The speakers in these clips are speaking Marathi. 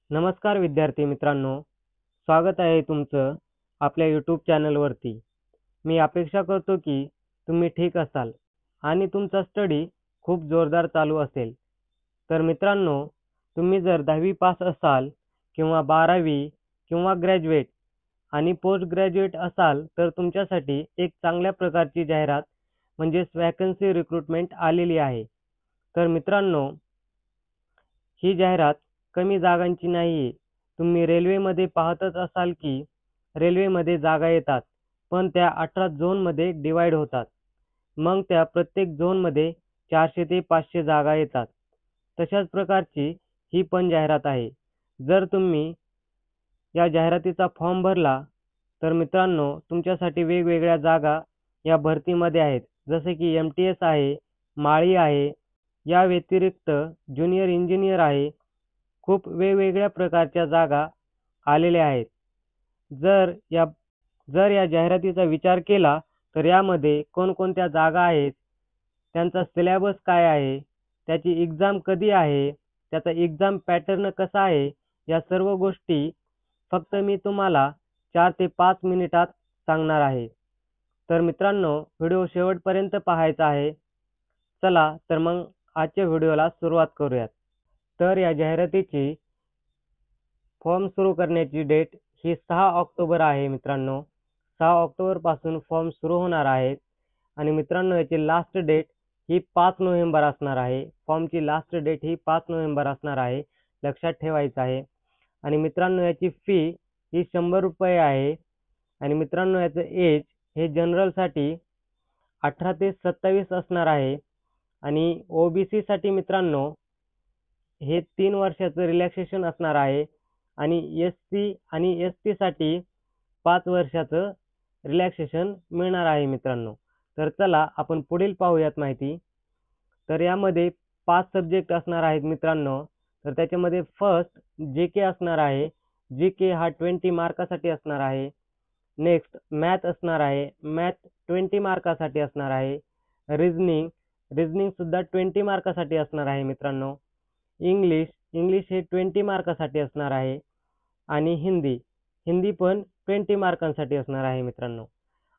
नमस्कार विद्यार्थी मित्रांनो, स्वागत आहे तुमचं आपल्या यूट्यूब चॅनलवरती. मी अपेक्षा करतो की तुम्ही ठीक असाल आणि तुमचा स्टडी खूप जोरदार चालू असेल. तर मित्रांनो, तुम्ही जर 10वी पास असाल किंवा 12वी किंवा ग्रॅज्युएट आणि पोस्ट ग्रॅज्युएट असाल तर तुमच्यासाठी एक चांगल्या प्रकारची जाहिरात म्हणजेच वॅकन्सी रिक्रुटमेंट आलेली आहे. तर मित्रांनो, ही जाहिरात कमी जागांची नाही. तुम्ही रेल्वेमध्ये पाहतच असाल की रेल्वेमध्ये जागा येतात, पण त्या 18 झोनमध्ये डिवाईड होतात. मग त्या प्रत्येक झोनमध्ये 400 ते 500 जागा येतात. तशाच प्रकारची ही पण जाहिरात आहे. जर तुम्ही या जाहिरातीचा फॉर्म भरला तर मित्रांनो, तुमच्यासाठी वेगवेगळ्या जागा या भरतीमध्ये आहेत. जसे की MTS आहे, माळी आहे, या व्यतिरिक्त ज्युनियर इंजिनियर आहे. खूप वेगवेगळ्या प्रकारच्या जागा आलेल्या आहेत. जर या जर या जाहिरातीचा विचार केला तर यामध्ये कोणकोणत्या जागा आहेत, त्यांचा सिलेबस काय आहे, त्याची एक्झाम कधी आहे, त्याचा एक्झाम पॅटर्न कसा आहे, या सर्व गोष्टी फक्त मी तुम्हाला 4 ते 5 मिनिटात सांगणार आहे. तर मित्रांनो, व्हिडिओ शेवटपर्यंत पाहायचा आहे. चला तर मग आजच्या व्हिडिओला सुरुवात करूयात. तर या जाहिरातीची फॉर्म सुरू करण्याची डेट ही 6 ऑक्टोबर आहे मित्रांनो. 6 ऑक्टोबरपासून फॉर्म सुरू होणार आहेत आणि मित्रांनो, याची लास्ट डेट ही 5 नोव्हेंबर असणार आहे. फॉर्मची लास्ट डेट ही 5 नोव्हेंबर असणार आहे, लक्षात ठेवायचं आहे. आणि मित्रांनो, याची फी ही ₹100 आहे. आणि मित्रांनो, याचं एज हे जनरलसाठी 18 ते 27 असणार आहे. आणि OBCसाठी मित्रांनो हे 3 वर्षाचं रिलॅक्सेशन असणार आहे. आणि SC आणि STसाठी 5 वर्षाचं रिलॅक्सेशन मिळणार आहे मित्रांनो. तर चला आपण पुढील पाहूयात माहिती. तर यामध्ये 5 सब्जेक्ट असणार आहेत मित्रांनो. तर त्याच्यामध्ये फर्स्ट GK असणार आहे. GK हा 20 मार्कासाठी असणार आहे. नेक्स्ट मॅथ असणार आहे. मॅथ 20 मार्कासाठी असणार आहे. रिझनिंग सुद्धा 20 मार्कासाठी असणार आहे मित्रांनो. इंग्लिश हे 20 मार्कासाठी असणार आहे. आणि हिंदी पण 20 मार्कांसाठी असणार आहे मित्रांनो.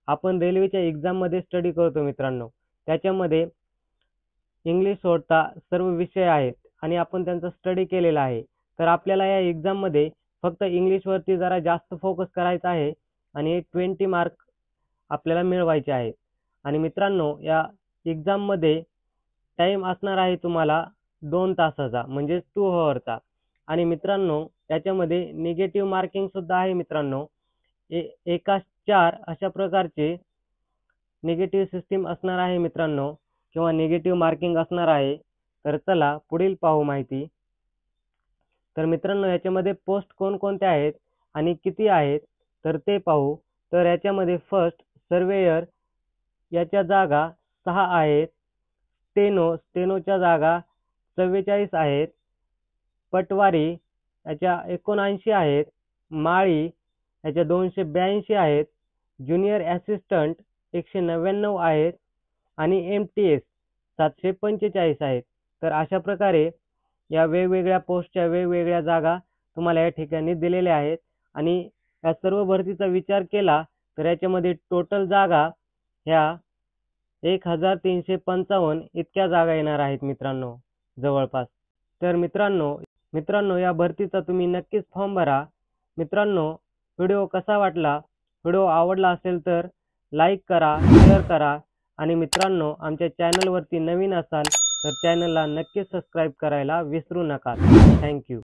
आपण रेल्वेच्या एक्झाममध्ये स्टडी करतो मित्रांनो, त्याच्यामध्ये इंग्लिश सोडता सर्व विषय आहेत आणि आपण त्यांचा स्टडी केलेला आहे. तर आपल्याला या एक्झाममध्ये फक्त इंग्लिशवरती जरा जास्त फोकस करायचा आहे आणि 20 मार्क आपल्याला मिळवायचे आहेत. आणि मित्रांनो, या एक्झाममध्ये टाईम असणार आहे तुम्हाला 2 तासाचा म्हणजेच 2 हॉवरचा. आणि मित्रांनो, त्याच्यामध्ये निगेटिव्ह मार्किंग सुद्धा आहे मित्रांनो. एकास 4 अशा प्रकारचे निगेटिव्ह सिस्टीम असणार आहे मित्रांनो, किंवा निगेटिव्ह मार्किंग असणार आहे. तर चला पुढील पाहू माहिती. तर मित्रांनो, याच्यामध्ये पोस्ट कोणकोणत्या आहेत आणि किती आहेत तर ते पाहू. तर याच्यामध्ये फर्स्ट सर्वेयर याच्या जागा 6 आहेत. स्टेनोच्या जागा 44 आहेत. पटवारी याच्या 79 आहेत. माळी याच्या 282 आहेत. ज्युनियर असिस्टंट 199 आहेत. आणि MTS 745 आहेत. तर अशा प्रकारे या वेगवेगळ्या पोस्टच्या वेगवेगळ्या जागा तुम्हाला या ठिकाणी दिलेल्या आहेत. आणि या सर्व भरतीचा विचार केला तर याच्यामध्ये टोटल जागा ह्या 1355 इतक्या जागा येणार आहेत मित्रांनो, जवळपास. तर मित्रांनो, या भरतीचा तुम्ही नक्कीच फॉर्म भरा. मित्रांनो, व्हिडिओ कसा वाटला? व्हिडिओ आवडला असेल तर लाईक करा, शेअर करा. आणि मित्रांनो, आमच्या चॅनलवरती नवीन असाल तर चॅनलला नक्कीच सबस्क्राईब करायला विसरू नका. थँक्यू.